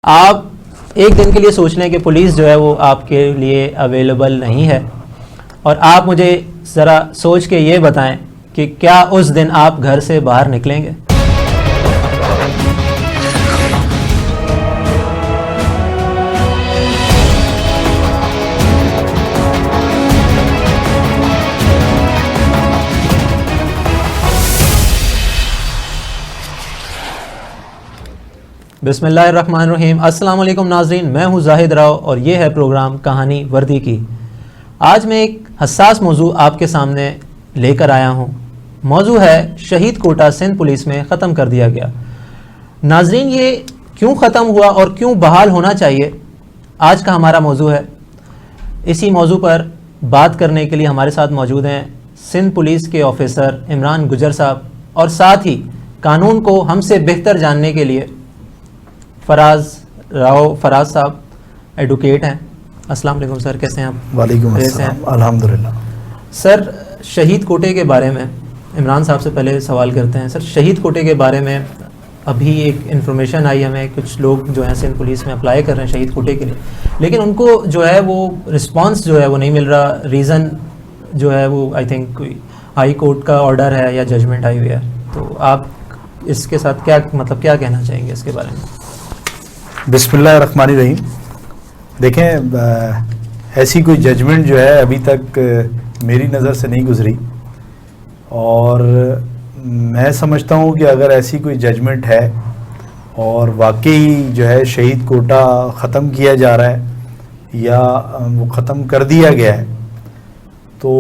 آپ ایک دن کے لیے سوچ لیں کہ پولیس جو ہے وہ آپ کے لیے اویلیبل نہیں ہے، اور آپ مجھے ذرا سوچ کے یہ بتائیں کہ کیا اس دن آپ گھر سے باہر نکلیں گے؟ بسم اللہ الرحمن الرحیم۔ السلام علیکم ناظرین، میں ہوں زاہد راؤ اور یہ ہے پروگرام کہانی وردی کی۔ آج میں ایک حساس موضوع آپ کے سامنے لے کر آیا ہوں۔ موضوع ہے شہید کوٹہ سندھ پولیس میں ختم کر دیا گیا۔ ناظرین، یہ کیوں ختم ہوا اور کیوں بحال ہونا چاہیے، آج کا ہمارا موضوع ہے۔ اسی موضوع پر بات کرنے کے لیے ہمارے ساتھ موجود ہیں سندھ پولیس کے آفیسر عمران گجر صاحب، اور ساتھ ہی قانون کو ہم سے بہتر جاننے کے لیے فراز صاحب ایڈوکیٹ ہیں۔ السلام علیکم سر، کیسے ہیں آپ؟ وعلیکم السلام، الحمدللہ۔ سر، شہید کوٹے کے بارے میں عمران صاحب سے پہلے سوال کرتے ہیں۔ سر، شہید کوٹے کے بارے میں ابھی ایک انفارمیشن آئی ہمیں، کچھ لوگ جو ہیں سندھ پولیس میں اپلائی کر رہے ہیں شہید کوٹے کے لیے، لیکن ان کو جو ہے وہ رسپانس جو ہے وہ نہیں مل رہا۔ ریزن جو ہے وہ آئی تھنک کوئی ہائی کورٹ کا آرڈر ہے یا ججمنٹ آئی ہوئی ہے، تو آپ اس کے ساتھ کیا کہنا چاہیں گے اس کے بارے میں؟ بسم اللہ الرحمن الرحیم۔ دیکھیں، ایسی کوئی ججمنٹ جو ہے ابھی تک میری نظر سے نہیں گزری، اور میں سمجھتا ہوں کہ اگر ایسی کوئی ججمنٹ ہے اور واقعی جو ہے شہید کوٹہ ختم کیا جا رہا ہے یا وہ ختم کر دیا گیا ہے، تو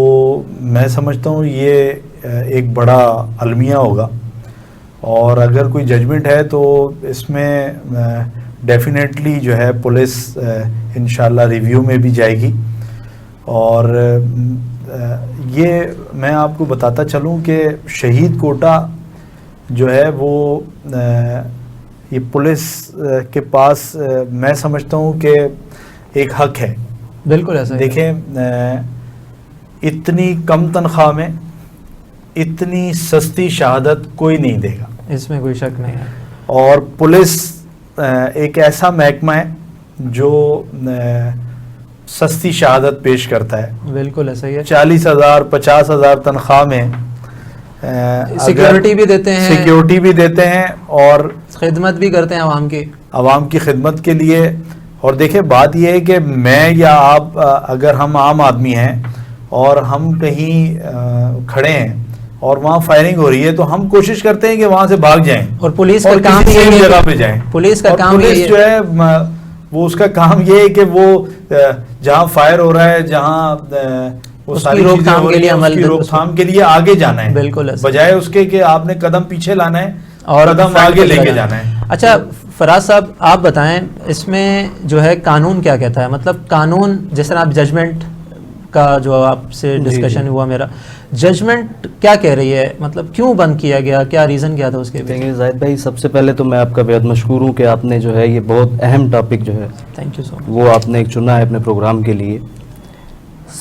میں سمجھتا ہوں یہ ایک بڑا المیہ ہوگا، اور اگر کوئی ججمنٹ ہے تو اس میں ڈیفینیٹلی جو ہے پولیس انشاءاللہ ریویو میں بھی جائے گی۔ اور یہ میں آپ کو بتاتا چلوں کہ شہید کوٹہ جو ہے وہ یہ پولیس کے پاس میں سمجھتا ہوں کہ ایک حق ہے۔ بالکل ایسا۔ دیکھیں، اتنی کم تنخواہ میں اتنی سستی شہادت کوئی نہیں دے گا، اس میں کوئی شک نہیں ہے۔ اور پولیس ایک ایسا محکمہ ہے جو سستی شہادت پیش کرتا ہے۔ بالکل ایسا ہی ہے۔ 40,000 50,000 تنخواہ میں سیکیورٹی بھی دیتے ہیں، اور خدمت بھی کرتے ہیں عوام کی خدمت کے لیے۔ اور دیکھیں، بات یہ ہے کہ میں یا آپ اگر ہم عام آدمی ہیں اور ہم کہیں کھڑے ہیں اور وہاں فائرنگ ہو رہی ہے، تو ہم کوشش کرتے ہیں کہ وہاں سے بھاگ جائیں، اور پولیس کا کام کسی یہ جگہ پہ جائیں۔ پولیس کا کام پولیس جو ہے وہ اس کا کام یہ ہے کہ وہ جہاں فائر ہو رہا ہے، جہاں وہ ساری روک تھام کے لیے آگے جانا ہے، بالکل، بجائے اس کے کہ آپ نے قدم پیچھے لانا ہے اور قدم آگے لے کے جانا ہے۔ اچھا فراز صاحب، آپ بتائیں اس میں جو ہے قانون کیا کہتا ہے؟ مطلب قانون، جس طرح آپ ججمنٹ کا جو آپ سے ڈسکشن ہوا میرا، ججمنٹ کیا کہہ رہی ہے؟ مطلب کیوں بند کیا گیا، کیا ریزن کیا تھا اس کے؟ دیکھیں زاہد بھائی، سب سے پہلے تو میں آپ کا بہت مشکور ہوں کہ آپ نے جو ہے یہ بہت اہم ٹاپک جو ہے تھینک یو سو مچ، وہ آپ نے ایک چنا ہے اپنے پروگرام کے لیے۔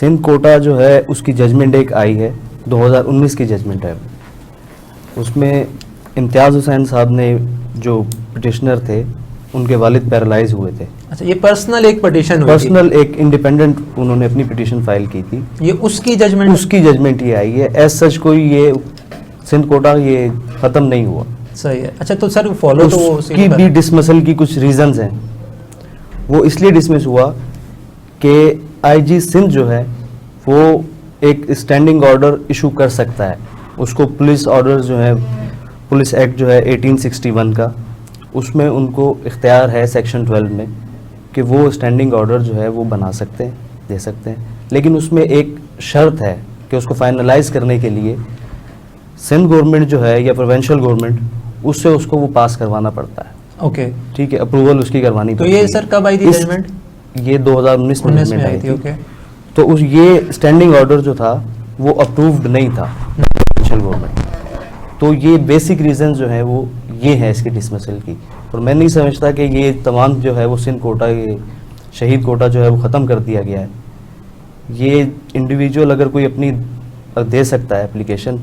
سندھ کوٹہ جو ہے اس کی ججمنٹ ایک آئی ہے، 2019 کی ججمنٹ ہے۔ اس میں امتیاز حسین صاحب نے، جو پٹیشنر تھے، ان کے والد پیرالائز ہوئے تھے۔ اچھا، یہ پرسنل ایک پٹیشن ہوئی، پرسنل ایک انڈیپینڈنٹ انہوں نے اپنی پٹیشن فائل کی تھی، یہ اس کی ججمنٹ یہ آئی ہے۔ ایز سچ کوئی یہ سندھ کوٹہ یہ ختم نہیں ہوا۔ صحیح ہے۔ اچھا، تو سر فالو تو اس کی بھی ڈسمسل کی کچھ ریزنز ہیں۔ وہ اس لیے ڈسمس ہوا کہ آئی جی سندھ جو ہے وہ ایک اسٹینڈنگ آرڈر ایشو کر سکتا ہے، اس کو پولیس آرڈر جو ہے، پولیس ایکٹ جو ہے 1861 کا، اس میں ان کو اختیار ہے سیکشن 12 میں کہ وہ اسٹینڈنگ آرڈر جو ہے وہ بنا سکتے ہیں، دے سکتے ہیں، لیکن اس میں ایک شرط ہے کہ اس کو فائنلائز کرنے کے لیے سندھ گورنمنٹ جو ہے یا پروونشل گورنمنٹ، اس سے اس کو وہ پاس کروانا پڑتا ہے۔ اوکے، ٹھیک ہے، اپروول اس کی کروانی تو یہ سر کب آئی تھی ججمنٹ؟ یہ 2019 میں آئی تھی۔ اوکے، تو یہ اسٹینڈنگ آرڈر جو تھا وہ اپرووڈ نہیں تھا پروونشل گورنمنٹ۔ تو یہ بیسک ریزن جو ہے وہ یہ ہے اس کی ڈسمسل کی، اور میں نہیں سمجھتا کہ یہ تمام جو ہے وہ سندھ کوٹہ، یہ شہید کوٹہ جو ہے وہ ختم کر دیا گیا ہے۔ یہ انڈیویجول اگر کوئی اپنی دے سکتا ہے اپلیکیشن،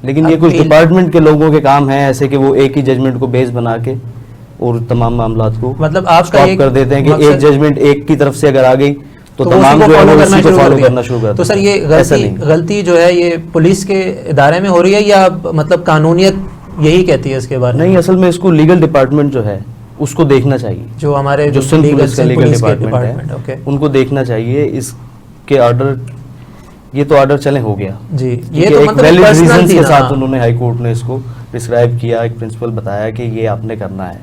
لیکن یہ کچھ ڈپارٹمنٹ کے لوگوں کے کام ہیں ایسے کہ وہ ایک ہی ججمنٹ کو بیس بنا کے اور تمام معاملات کو مطلب آپ کا اسٹاپ کر دیتے ہیں کہ ایک مقصد- ججمنٹ ایک کی طرف سے اگر آ گئی تو وہ تمام اسی کو جو ہے follow وہ کرنا اسی کو شروع کر فالو دیا۔ کرنا شروع کر تو سر دیتے ہیں۔ یہ ایسا نہیں۔ غلطی جو ہے یہ پولیس کے ادارے میں ہو رہی ہے یا مطلب قانونیت یہی کہتی ہے اس کے بارے میں؟ نہیں، اصل میں اس کو لیگل ڈپارٹمنٹ جو ہے اس کو دیکھنا چاہیے، جو ہمارے جو سندھ legal- پولیس کا لیگل پولیس کے ڈپارٹمنٹ اوکے ہے ان کو دیکھنا چاہیے اس کے آرڈر، یہ تو آرڈر چلے ہو گیا جی، یہ کیونکہ تو ایک مطلب ویلڈ personal ریزنز تھی کے نا۔ ساتھ انہوں نے ہائی کورٹ نے اس کو پرسکرائب کیا، ایک پرنسپل بتایا کہ یہ آپ نے کرنا ہے۔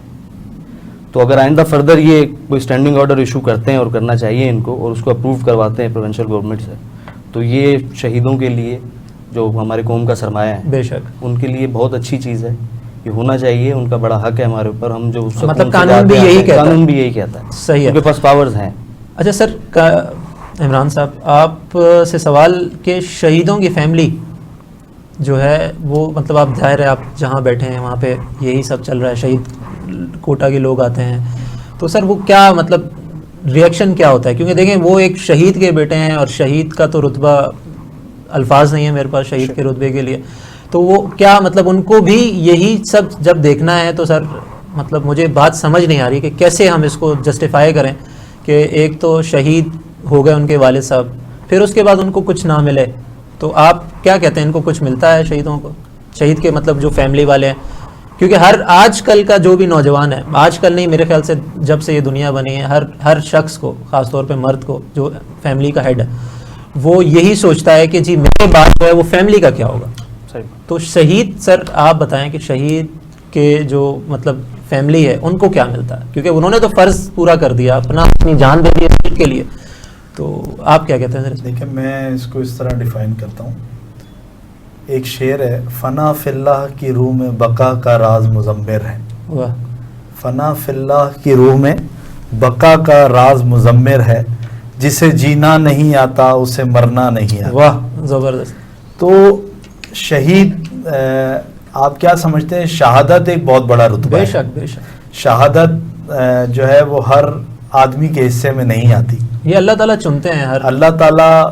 تو اگر آئندہ فردر یہ کوئی اسٹینڈنگ آرڈر ایشو کرتے ہیں اور کرنا چاہیے ان کو، اور اس کو اپروو کرواتے ہیں پروونشل گورنمنٹ سے، تو یہ شہیدوں کے لیے جو ہمارے قوم کا سرمایہ ہے بے شک، ان کے لیے بہت اچھی چیز ہے، یہ ہونا چاہیے، ان کا بڑا حق ہے ہمارے اوپر۔ ہم جو سکون مطلب سے قانون جاتے بھی ہیں، یہی کہتا ہے۔ قانون بھی یہی کہتا ہے، صحیح ہے۔ ان کے پاس پاورز ہیں۔ اچھا سر، عمران صاحب آپ سے سوال کہ شہیدوں کی فیملی جو ہے وہ مطلب آپ ظاہر ہے آپ جہاں بیٹھے ہیں وہاں پہ یہی سب چل رہا ہے، شہید کوٹا کے لوگ آتے ہیں، تو سر وہ کیا مطلب ریئیکشن کیا ہوتا ہے؟ کیونکہ دیکھیں وہ ایک شہید کے بیٹے ہیں اور شہید کا تو رتبہ الفاظ نہیں ہے میرے پاس شہید کے رتبے کے لیے، تو وہ کیا مطلب ان کو بھی یہی سب جب دیکھنا ہے تو سر مطلب مجھے بات سمجھ نہیں آ رہی کہ کیسے ہم اس کو جسٹیفائی کریں کہ ایک تو شہید ہو گئے ان کے والد صاحب، پھر اس کے بعد ان کو کچھ نہ ملے، تو آپ کیا کہتے ہیں ان کو کچھ ملتا ہے شہیدوں کو، شہید کے مطلب جو فیملی والے ہیں؟ کیونکہ آج کل کا جو بھی نوجوان ہے، آج کل نہیں میرے خیال سے جب سے یہ دنیا بنی ہے، ہر شخص کو، خاص طور پہ مرد کو جو فیملی کا ہیڈ ہے، وہ یہی سوچتا ہے کہ جی میرے بعد جو ہے وہ فیملی کا کیا ہوگا۔ تو شہید سر آپ بتائیں کہ شہید کے جو مطلب فیملی ہے ان کو کیا ملتا ہے؟ کیونکہ انہوں نے تو فرض پورا کر دیا، اپنی جان دے دی ملک کے لیے، تو آپ کیا کہتے ہیں سر؟ دیکھیں میں اس کو اس طرح ڈیفائن کرتا ہوں، ایک شعر ہے، فنا فی اللہ کی روح میں بقا کا راز مضمر ہے، واہ، فنا فی اللہ کی روح میں بقا کا راز مضمر ہے، جسے جینا نہیں آتا اسے مرنا نہیں آتا۔ واہ زبردست۔ تو شہید آپ کیا سمجھتے ہیں؟ شہادت ایک بہت بڑا رتبہ بے ہے۔ شک بے شک، شہادت جو ہے وہ ہر آدمی کے حصے میں نہیں آتی، یہ اللہ تعالیٰ چنتے ہیں ہر، اللہ تعالیٰ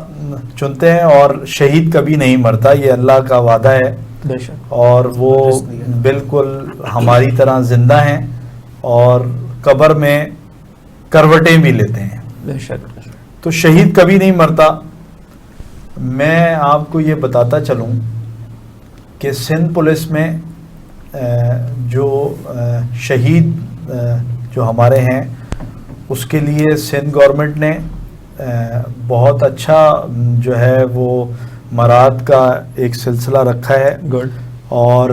چنتے ہیں، اور شہید کبھی نہیں مرتا، یہ اللہ کا وعدہ ہے، بے شک، اور وہ بالکل ہماری طرح زندہ ہیں اور قبر میں کروٹیں بھی لیتے ہیں، بے شک، تو شہید کبھی نہیں مرتا۔ میں آپ کو یہ بتاتا چلوں کہ سندھ پولیس میں جو شہید جو ہمارے ہیں اس کے لیے سندھ گورنمنٹ نے بہت اچھا جو ہے وہ مراد کا ایک سلسلہ رکھا ہے، گڈ، اور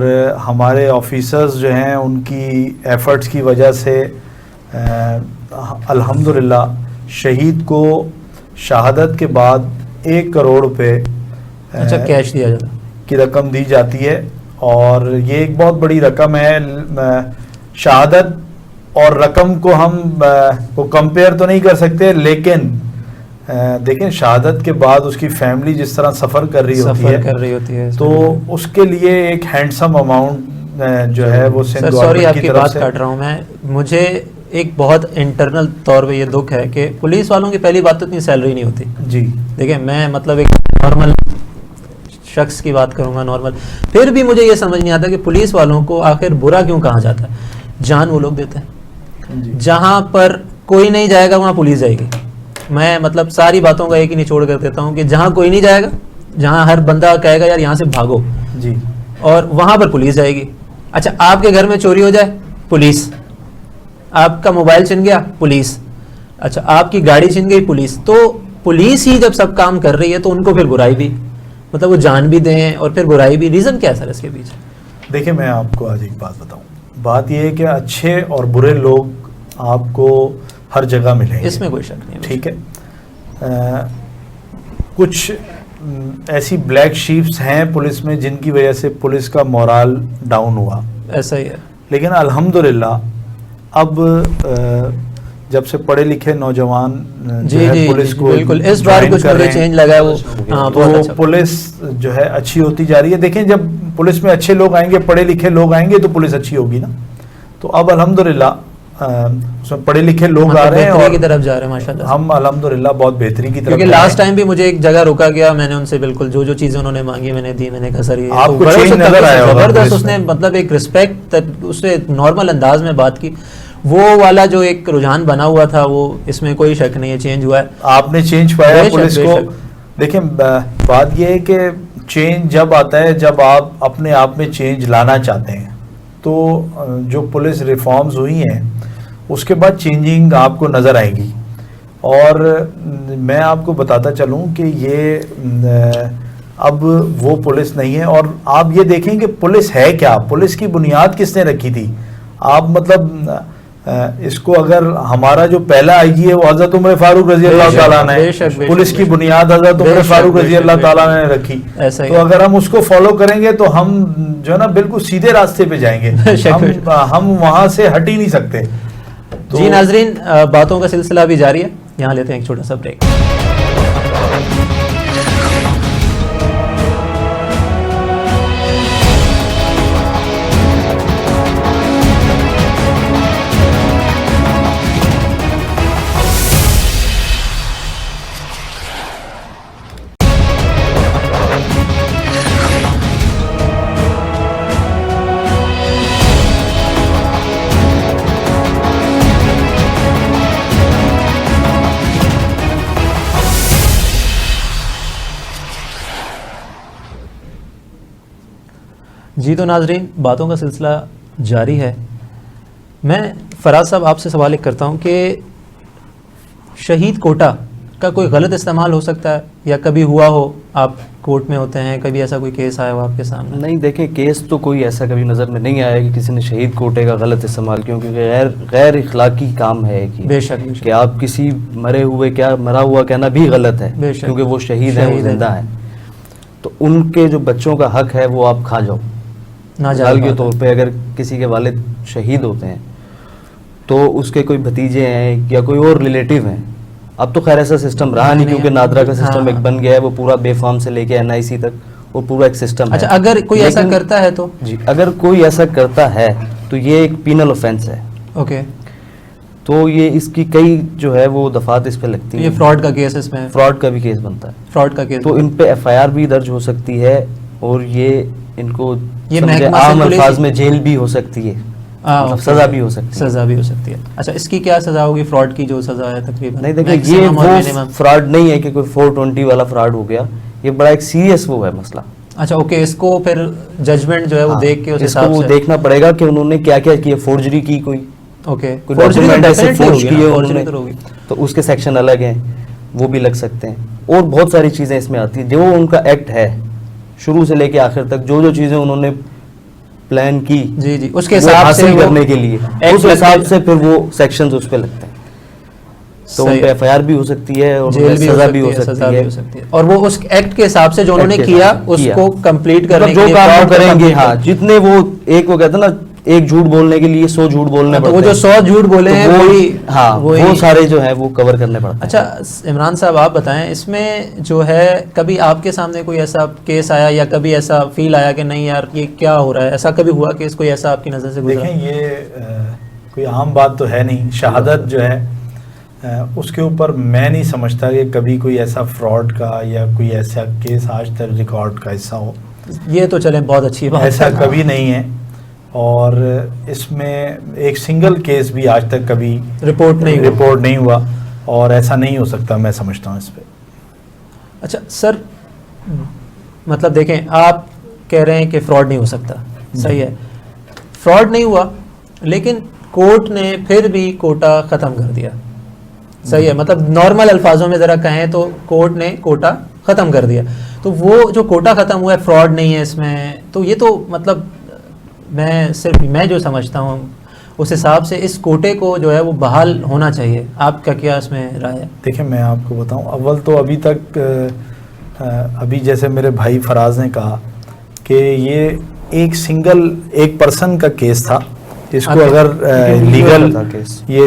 ہمارے آفیسرز جو ہیں ان کی ایفرٹس کی وجہ سے الحمدللہ شہید کو شہادت کے بعد 1 کروڑ روپے اچھا کیش دیا جاتا، کی رقم دی جاتی ہے، اور یہ ایک بہت بڑی رقم ہے۔ شہادت اور رقم کو ہم کو کمپیئر تو نہیں کر سکتے، لیکن دیکھیں شہادت کے بعد اس کی فیملی جس طرح سفر کر رہی ہوتی ہے تو اس کے لیے ایک ہینڈسم اماؤنٹ جو ہے وہ سندھ سر سوری گورنمنٹ آپ کی کی طرف بات سے، کاٹ رہا ہوں میں، مجھے ایک بہت انٹرنل طور پہ یہ دکھ ہے کہ پولیس والوں کی پہلی بات تو اتنی سیلری نہیں ہوتی۔ جی دیکھیں میں مطلب ایک نارمل شخص کی بات کروں گا، نارمل، پھر بھی مجھے یہ سمجھ نہیں آتا کہ پولیس والوں کو آخر برا کیوں کہا جاتا ہے؟ جان وہ لوگ دیتے ہیں، جی جہاں پر کوئی نہیں جائے گا وہاں پولیس جائے گی۔ میں مطلب ساری باتوں کا ایک ہی نچوڑ کر دیتا ہوں کہ جہاں کوئی نہیں جائے گا، جہاں ہر بندہ کہے گا یار یہاں سے بھاگو، جی اور وہاں پر پولیس جائے گی۔ اچھا آپ کے گھر میں چوری ہو جائے، پولیس، آپ کا موبائل چھن گیا، پولیس، اچھا آپ کی گاڑی چھن گئی، پولیس۔ تو پولیس ہی جب سب کام کر رہی ہے تو ان کو پھر برائی بھی، مطلب وہ جان بھی دیں اور پھر برائی بھی، ریزن کیا ہے سر اس کے پیچھے؟ دیکھیں میں آپ کو آج ایک بات بتاؤں، بات یہ ہے کہ اچھے اور برے لوگ آپ کو ہر جگہ ملیں گے، اس میں کوئی شک نہیں ہے، ٹھیک ہے۔ کچھ ایسی بلیک شیپس ہیں پولیس میں جن کی وجہ سے پولیس کا مورال ڈاؤن ہوا، ایسا ہی ہے، لیکن الحمدللہ اب جب سے پڑھے لکھے نوجوان جو جی ہے جی پولیس کو بالکل، اس بار join کچھ کر مجھے رہے ہیں، چینج لگا ہے وہ، ہاں بہت تو اچھا، پولیس جو ہے اچھی ہوتی جا رہی ہے۔ دیکھیں جب پولیس میں اچھے لوگ آئیں گے، پڑھے لکھے لوگ آئیں گے تو پولیس اچھی ہوگی نا۔ تو اب الحمدللہ اس میں پڑھے لکھے لوگ آ رہے ہیں بہتری اور کی طرف جا رہے ہیں ماشاءاللہ، ہم الحمدللہ بہت بہتری کی طرف کیونکہ جا رہے لاسٹ ہیں۔ ٹائم بھی مجھے ایک جگہ روکا گیا، میں نے ان سے بالکل جو چیزیں انہوں نے مانگی میں نے دی، میں نے کہا سر یہ آپ کو change نظر آیا ہوگا زبردست، پولیس اس نے میں۔ مطلب ایک رسپیکٹ، اس نے نارمل انداز میں بات کی، وہ والا جو ایک رجحان بنا ہوا تھا وہ اس میں کوئی شک نہیں ہے چینج ہوا ہے. آپ نے چینج پایا بے شک، پولیس بے کو. شک. دیکھیں بات یہ ہے کہ چینج جب آتا ہے جب آپ اپنے آپ میں چینج لانا چاہتے ہیں. تو جو پولیس ریفارمز ہوئی ہیں اس کے بعد چینجنگ آپ کو نظر آئے گی. اور میں آپ کو بتاتا چلوں کہ یہ اب وہ پولیس نہیں ہے. اور آپ یہ دیکھیں کہ پولیس ہے کیا, پولیس کی بنیاد کس نے رکھی تھی. آپ مطلب اس کو اگر ہمارا جو پہلا آئی جی ہے وہ حضرت عمر فاروق رضی اللہ تعالیٰ نے, پولیس کی بنیاد حضرت عمر فاروق رضی اللہ تعالیٰ نے رکھی. تو اگر ہم اس کو فالو کریں گے تو ہم جو ہے نا بالکل سیدھے راستے پہ جائیں گے, ہم وہاں سے ہٹ ہی نہیں سکتے. جی ناظرین, باتوں کا سلسلہ بھی جاری ہے, یہاں لیتے ہیں ایک چھوٹا سا بریک. جی تو ناظرین, باتوں کا سلسلہ جاری ہے. میں فراز صاحب آپ سے سوال ایک کرتا ہوں کہ شہید کوٹا کا کوئی غلط استعمال ہو سکتا ہے یا کبھی ہوا ہو, آپ کورٹ میں ہوتے ہیں, کبھی ایسا کوئی کیس آیا ہو آپ کے سامنے؟ نہیں, دیکھیں کیس تو کوئی ایسا کبھی نظر میں نہیں آیا کہ کسی نے شہید کوٹے کا غلط استعمال, کیونکہ غیر اخلاقی کام ہے کہ بے شک کہ آپ کسی مرا ہوا کہنا بھی غلط ہے, کیونکہ وہ شہید ہیں, وہ زندہ ہیں. تو ان کے جو بچوں کا حق ہے وہ آپ کھا جاؤ. مثال کے طور پہ اگر کسی کے والد شہید ہوتے ہیں تو اس کے کوئی بھتیجے ہیں یا کوئی اور ریلیٹیو ہیں. اب تو خیر ایسا سسٹم رہا نہیں, کیونکہ نادرا کا سسٹم ایک بن گیا ہے, وہ پورا بے فارم سے لے کے NIC تک وہ پورا ایک سسٹم ہے. اچھا, اگر کوئی ایسا کرتا ہے تو جی, اگر کوئی ایسا کرتا ہے تو یہ ایک پینل آفینس ہے. اوکے, تو یہ اس کی کئی جو ہے وہ دفعات اس پہ لگتی ہیں. یہ فراڈ کا کیس, اس میں فراڈ کا بھی کیس بنتا ہے, فراڈ کا کیس, تو ان پہ FIR بھی درج ہو سکتی ہے, اور یہ ان کو عام الفاظ میں جیل بھی ہو سکتی ہے, سزا بھی ہو سکتی ہے. سزا بھی ہو سکتی ہے. اچھا, اس کی کیا سزا ہوگی فراڈ کی جو سزا ہے تقریباً؟ نہیں دیکھیں, یہ وہ فراڈ نہیں ہے کہ کوئی 420 والا فراڈ ہو گیا, یہ بڑا ایک سیریس وہ ہے مسئلہ. اچھا اوکے, اس کو پھر ججمنٹ جو ہے وہ دیکھ کے اس حساب سے دیکھنا پڑے گا کہ انہوں نے کیا کیا کیا. فورجری کی کوئی, اوکے, تو اس کے سیکشن الگ ہیں, وہ بھی لگ سکتے ہیں. اور بہت ساری چیزیں اس میں آتی ہیں. جو ان کا ایکٹ ہے شروع سے لے کے آخر تک, جو جو چیزیں انہوں نے پلان کی جی جی اس کے حساب سے کرنے کے لیے, اس حساب سے پھر وہ سیکشنز اس پہ لگتے ہیں. تو ان پہ FIR بھی ہو سکتی ہے اور سزا بھی ہو سکتی ہے. اور وہ اس ایکٹ کے حساب سے جو انہوں نے کیا اس کو کمپلیٹ کرنے جو کام کریں گے, ہاں, جتنے وہ ایک وہ کہتے ہیں نا ایک جھوٹ بولنے کے لیے 100 جھوٹ بولنے پڑتے ہیں, وہ جو 100 جھوٹ بولے ہیں وہ سارے جو ہیں وہ کور کرنے پڑتے ہیں. اچھا عمران صاحب, آپ بتائیں اس میں جو ہے کبھی آپ کے سامنے کوئی ایسا کیس آیا یا کبھی ایسا فیل آیا کہ نہیں یار یہ کیا ہو رہا ہے, ایسا کبھی ہوا کہ اس کوئی ایسا آپ کی نظر سے گزرا؟ دیکھیں, یہ کوئی عام بات تو ہے نہیں. شہادت جو ہے اس کے اوپر میں نہیں سمجھتا کہ کبھی کوئی ایسا فراڈ کا یا کوئی ایسا کیس آج تک ریکارڈ کا حصہ ہو. یہ تو چلیں بہت اچھی بات, ایسا کبھی نہیں ہے. اور اس میں ایک سنگل کیس بھی آج تک کبھی رپورٹ نہیں ہوا, اور ایسا نہیں ہو سکتا میں سمجھتا ہوں اس پہ. اچھا سر, مطلب دیکھیں آپ کہہ رہے ہیں کہ فراڈ نہیں ہو سکتا, صحیح ہے, فراڈ نہیں ہوا, لیکن کورٹ نے پھر بھی کوٹا ختم کر دیا, صحیح ہے, مطلب نارمل الفاظوں میں ذرا کہیں تو کورٹ نے کوٹا ختم کر دیا. تو وہ جو کوٹا ختم ہوا ہے فراڈ نہیں ہے اس میں, تو یہ تو مطلب میں جو سمجھتا ہوں اس حساب سے اس کوٹے کو جو ہے وہ بحال ہونا چاہیے. آپ کا کیا اس میں رائے ہے؟ دیکھیں میں آپ کو بتاؤں, اول تو ابھی تک ابھی جیسے میرے بھائی فراز نے کہا کہ یہ ایک سنگل ایک پرسن کا کیس تھا. اس کو اگر لیگل یہ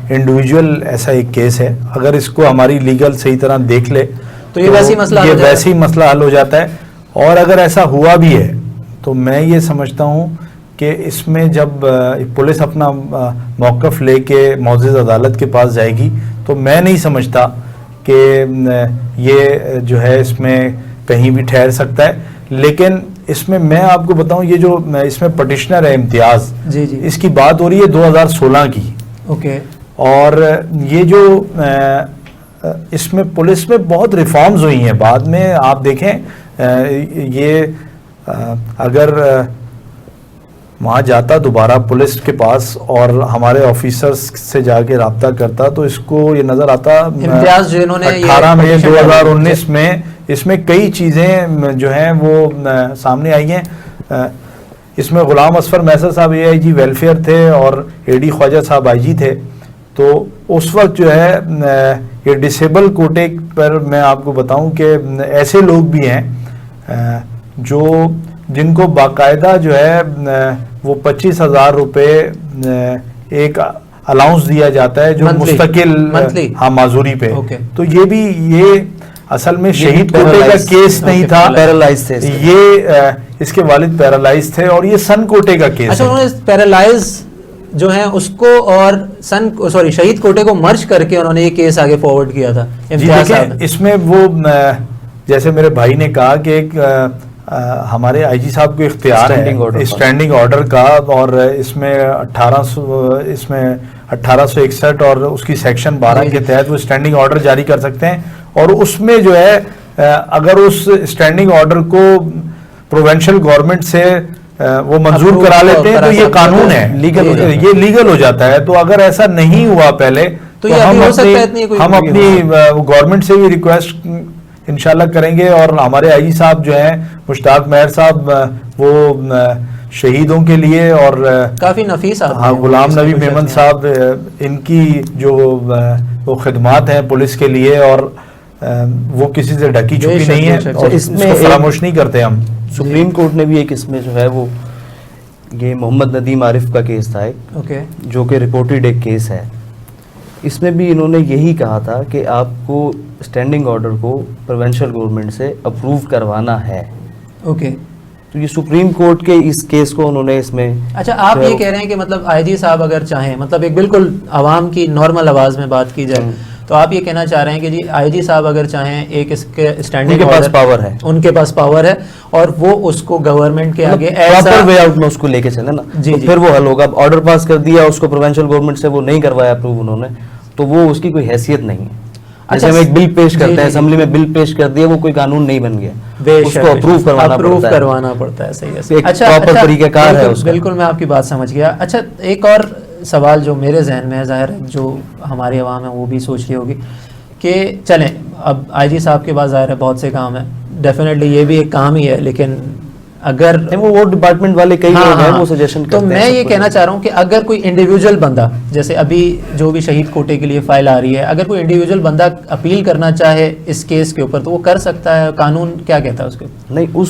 انڈیویجول ایسا ایک کیس ہے, اگر اس کو ہماری لیگل صحیح طرح دیکھ لے تو یہ ویسے ہی مسئلہ حل ہو جاتا ہے. اور اگر ایسا ہوا بھی ہے تو میں یہ سمجھتا ہوں کہ اس میں جب پولیس اپنا موقف لے کے معزز عدالت کے پاس جائے گی تو میں نہیں سمجھتا کہ یہ جو ہے اس میں کہیں بھی ٹھہر سکتا ہے. لیکن اس میں میں آپ کو بتاؤں یہ جو اس میں پٹیشنر ہے امتیاز، جی جی اس کی بات ہو رہی ہے 2016 کی، اوکے اور یہ جو اس میں پولیس میں بہت ریفارمز ہوئی ہیں بعد میں. آپ دیکھیں یہ اگر وہاں جاتا دوبارہ پولیس کے پاس اور ہمارے آفیسرز سے جا کے رابطہ کرتا تو اس کو یہ نظر آتا امتیاز جو انہوں نے 18 میں 2019 میں اس میں کئی چیزیں جو ہیں وہ سامنے آئی ہیں. اس میں غلام اصفر میسر صاحب اے آئی جی ویلفیئر تھے اور اے ڈی خواجہ صاحب آئی جی تھے. تو اس وقت جو ہے یہ ڈسیبل کوٹے پر میں آپ کو بتاؤں کہ ایسے لوگ بھی ہیں جو جن کو باقاعدہ جو ہے وہ 25,000 روپے ایک الاؤنس دیا جاتا ہے جو مستقل ہاں معذوری پہ. تو یہ بھی یہ اصل میں شہید کوٹے کا کیس نہیں تھا، پیرالائز تھے، یہ اس کے والد پیرالائز تھے اور یہ سن کوٹے کا کیس. اچھا انہوں نے پیرالائز جو ہے اس کو اور شہید کوٹے کو مرج کر کے انہوں نے یہ کیس آگے فارورڈ کیا تھا. اس میں وہ جیسے میرے بھائی نے کہا کہ ایک ہمارے آئی جی صاحب کو اختیار ہے اسٹینڈنگ آرڈر کا، اور اس میں 1861 اور اس کی سیکشن 12 کے تحت وہ اسٹینڈنگ آرڈر جاری کر سکتے ہیں. اور اس میں جو ہے اگر اس اسٹینڈنگ آرڈر کو پروونشل گورنمنٹ سے وہ منظور کرا لیتے ہیں تو یہ قانون ہے، یہ لیگل ہو جاتا ہے. تو اگر ایسا نہیں ہوا پہلے تو ہم اپنی گورنمنٹ سے بھی ریکویسٹ انشاءاللہ کریں گے. اور ہمارے آئی جی صاحب جو ہیں مشتاق مہر صاحب وہ شہیدوں کے لیے اور کافی نفیس ہاں غلام نبی میمن صاحب ان کی جو وہ خدمات ہیں پولیس کے لیے اور وہ کسی سے ڈھکی چھپی نہیں ہے اور اس میں فراموش نہیں کرتے ہم. سپریم کورٹ نے بھی ایک اس میں جو ہے وہ یہ محمد ندیم عارف کا کیس تھا جو کہ رپورٹڈ ایک کیس ہے. اس میں بھی انہوں نے یہی کہا تھا کہ آپ کو اسٹینڈنگ آرڈر کو پروونشل گورنمنٹ سے اپروو کروانا ہے. اوکے تو یہ سپریم کورٹ کے اس کیس کو انہوں نے اس میں. اچھا آپ یہ کہہ رہے ہیں کہ مطلب آئی جی صاحب اگر چاہیں مطلب ایک بالکل عوام کی نارمل آواز میں بات کی جائے تو آپ یہ کہنا چاہ رہے ہیں کہ جی آئی جی صاحب اگر چاہیں ایک اس کے اسٹینڈنگ پاس پاور ہے، ان کے پاس پاور ہے اور وہ اس کو گورنمنٹ کے آگے پراپر وے آؤٹ میں اس کو لے کے چلے نا تو پھر وہ حل ہوگا. اب آرڈر پاس کر دیا اس کو پروونشل گورنمنٹ سے وہ نہیں کروایا اپروو انہوں نے تو وہ اس کی کوئی حیثیت نہیں ہے. جیسے ہم ایک بل پیش کرتے ہیں اسمبلی میں بل پیش کر دیا وہ کوئی قانون نہیں بن گیا، اس کو اپروو کروانا پڑتا ہے. صحیح ہے، ایک پراپر طریقہ کار ہے اس کا. بالکل میں آپ کی بات سمجھ گیا. اچھا ایک اور سوال جو میرے ذہن میں ہے، ظاہر ہے جو ہماری عوام ہے وہ بھی سوچ رہی ہوگی کہ چلیں اب آئی جی صاحب کے پاس ظاہر ہے بہت سے کام ہیں، ڈیفینیٹلی یہ بھی ایک کام ہی ہے، لیکن اگر وہ ڈپارٹمنٹ والے کئی لوگ ہیں وہ سجیشن کرتے ہیں. تو میں یہ کہنا چاہ رہا ہوں کہ اگر کوئی انڈیویجول بندہ جیسے ابھی جو بھی شہید کوٹے کے لیے فائل آ رہی ہے، اگر کوئی انڈیویجول بندہ اپیل کرنا چاہے اس کیس کے اوپر تو وہ کر سکتا ہے. قانون کیا کہتا ہے اس کے اوپر؟ نہیں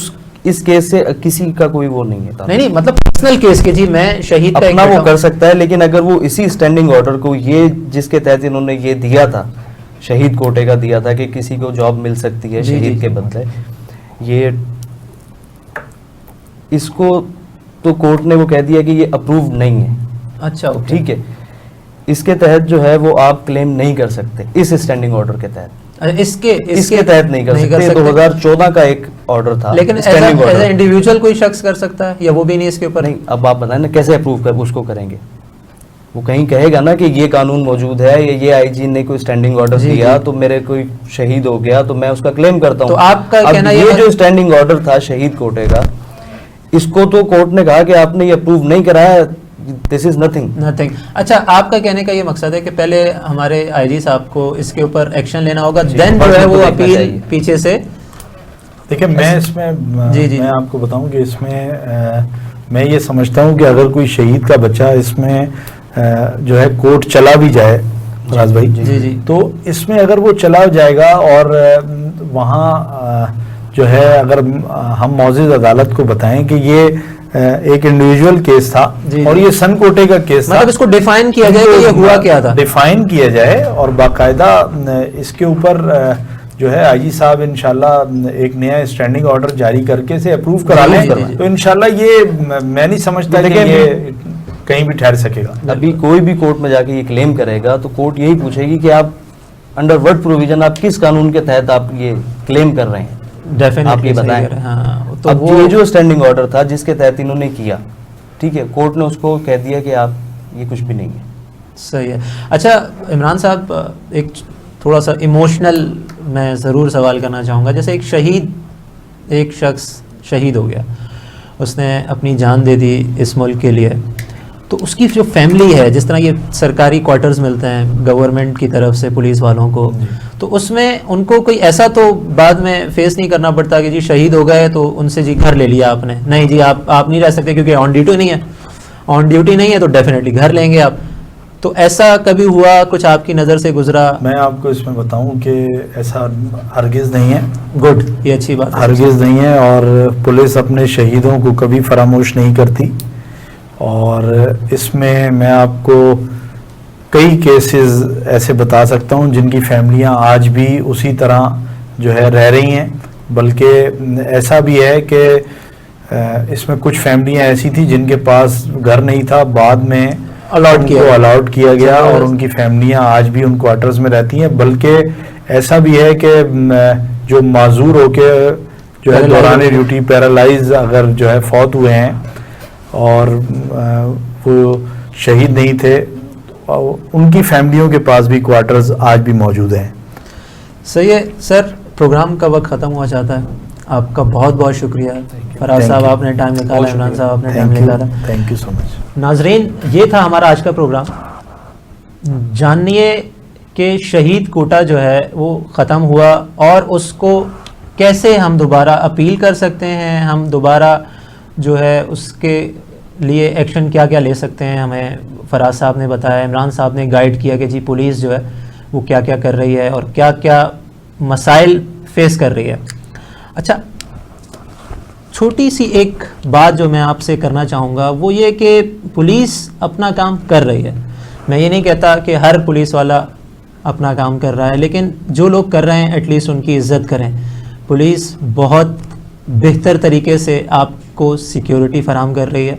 اس کیس سے کسی کا کوئی وہ نہیں ہے. نہیں مطلب پرسنل کیس کے جی میں شہید اپنا وہ کر سکتا ہے، لیکن اگر وہ اسی اسٹینڈنگ آرڈر کو یہ جس کے تحت انہوں نے یہ دیا تھا شہید کوٹے کا دیا تھا کہ کسی کو جاب مل سکتی ہے شہید کے بدلے، یہ اس کو تو کورٹ نے وہ کہہ دیا کہ یہ اپروو نہیں ہے. اچھا ٹھیک ہے، اس کے تحت جو ہے وہ آپ کلیم نہیں کر سکتے اس اسٹینڈنگ آرڈر کے تحت. اس کے تحت نہیں کر سکتے. 2014 کا ایک آرڈر تھا لیکن ایز انڈیویجول کوئی شخص کر سکتا ہے یا وہ بھی نہیں اس کے اوپر؟ نہیں. اب آپ بتائیں نا کیسے اپروو کر اس کو کریں گے؟ وہ کہیں کہے گا نا کہ یہ قانون موجود ہے یا یہ آئی جی نے کوئی اسٹینڈنگ آرڈر دیا تو میرے کوئی شہید ہو گیا تو میں اس کا کلیم کرتا ہوں. تو آپ کا کہنا یہ جو اسٹینڈنگ آرڈر تھا شہید کوٹے کا اس کو تو کورٹ نے کہا کہ آپ نے یہ اپروو نہیں کرایا، دس از نتھنگ. اچھا آپ کا کہنے کا یہ مقصد ہے کہ پہلے ہمارے آئی جی صاحب کو اس کے اوپر ایکشن لینا ہوگا، دین جو ہے وہ اپیل پیچھے سے. دیکھیں میں اس میں میں آپ کو بتاؤں کہ اس میں یہ سمجھتا ہوں کہ اگر کوئی شہید کا بچہ اس میں جو ہے کورٹ چلا بھی جائے راز بھائی تو اس میں اگر وہ چلا جائے گا اور وہاں جو ہے اگر ہم معزز عدالت کو بتائیں کہ یہ ایک انڈیویجول کیس تھا اور یہ سن کوٹے کا کیس تھا، مطلب اس کو ڈیفائن کیا جائے کہ یہ ہوا کیا تھا، ڈیفائن کیا جائے اور باقاعدہ اس کے اوپر جو ہے آئی جی صاحب انشاءاللہ ایک نیا اسٹینڈنگ آرڈر جاری کر کے اسے اپروو کرا لیں تو انشاءاللہ یہ میں نہیں سمجھتا کہ یہ کہیں بھی ٹھہر سکے گا. ابھی کوئی بھی کورٹ میں جا کے یہ کلیم کرے گا تو کورٹ یہی پوچھے گی کہ آپ انڈر وٹ پروویژن آپ کس قانون کے تحت آپ یہ کلیم کر رہے ہیں، ڈیفینیٹلی آپ یہ بتائیں. ہاں تو اب وہ یہ جو اسٹینڈنگ آرڈر تھا جس کے تحت انہوں نے کیا، ٹھیک ہے، کورٹ نے اس کو کہہ دیا کہ آپ یہ کچھ بھی نہیں ہے. صحیح ہے. اچھا عمران صاحب، ایک تھوڑا سا ایموشنل میں ضرور سوال کرنا چاہوں گا. جیسے ایک شخص شہید ہو گیا، اس نے اپنی جان دے دی اس ملک کے لیے، تو اس کی جو فیملی ہے، جس طرح یہ سرکاری کوارٹرز ملتے ہیں گورنمنٹ کی طرف سے پولیس والوں کو، تو اس میں ان کو کوئی ایسا تو بعد میں فیس نہیں کرنا پڑتا کہ جی شہید ہو گئے تو ان سے جی گھر لے لیا آپ نے، نہیں جی آپ نہیں رہ سکتے کیونکہ آن ڈیوٹی نہیں ہے تو ڈیفینیٹلی گھر لیں گے آپ. تو ایسا کبھی ہوا، کچھ آپ کی نظر سے گزرا؟ میں آپ کو اس میں بتاؤں کہ ایسا ہرگز نہیں ہے. گڈ، یہ اچھی بات ہے. ہرگز نہیں ہے، اور پولیس اپنے شہیدوں کو کبھی فراموش نہیں کرتی. اور اس میں آپ کو کئی کیسز ایسے بتا سکتا ہوں جن کی فیملیاں آج بھی اسی طرح جو ہے رہ رہی ہیں. بلکہ ایسا بھی ہے کہ اس میں کچھ فیملیاں ایسی تھیں جن کے پاس گھر نہیں تھا، بعد میں الاٹ کیا گیا اور ان کی فیملیاں آج بھی ان کوارٹرز میں رہتی ہیں. بلکہ ایسا بھی ہے کہ جو معذور ہو کے جو ہے دوران ڈیوٹی پیرالائز اگر جو ہے فوت ہوئے ہیں اور وہ شہید نہیں تھے، ان کی فیملیوں کے پاس بھی کوارٹرز آج بھی موجود ہیں. صحیح ہے سر، پروگرام کا وقت ختم ہوا چاہتا ہے. آپ کا بہت بہت شکریہ. فراز صاحب آپ نے ٹائم نکالا، عمران صاحب آپ نے ٹائم نکالا. تھینک یو سو مچ. ناظرین، یہ تھا ہمارا آج کا پروگرام. جانیے کہ شہید کوٹا جو ہے وہ ختم ہوا اور اس کو کیسے ہم دوبارہ اپیل کر سکتے ہیں، ہم دوبارہ جو ہے اس کے لیے ایکشن کیا کیا لے سکتے ہیں. ہمیں فراز صاحب نے بتایا، عمران صاحب نے گائیڈ کیا کہ جی پولیس جو ہے وہ کیا کیا کر رہی ہے اور کیا کیا مسائل فیس کر رہی ہے. اچھا، چھوٹی سی ایک بات جو میں آپ سے کرنا چاہوں گا وہ یہ کہ پولیس اپنا کام کر رہی ہے. میں یہ نہیں کہتا کہ ہر پولیس والا اپنا کام کر رہا ہے، لیکن جو لوگ کر رہے ہیں ایٹ لیسٹ ان کی عزت کریں. پولیس بہت بہتر طریقے سے آپ کو سیکیورٹی فراہم کر رہی ہے.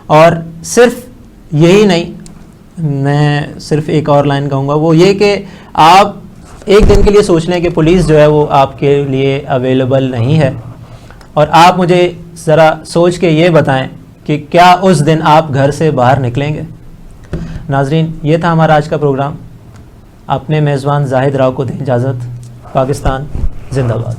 اور صرف یہی نہیں، میں صرف ایک اور لائن کہوں گا، وہ یہ کہ آپ ایک دن کے لیے سوچ لیں کہ پولیس جو ہے وہ آپ کے لیے اویلیبل نہیں ہے، اور آپ مجھے ذرا سوچ کے یہ بتائیں کہ کیا اس دن آپ گھر سے باہر نکلیں گے. ناظرین، یہ تھا ہمارا آج کا پروگرام. اپنے میزبان زاہد راؤ کو دیں اجازت. پاکستان زندہ باد.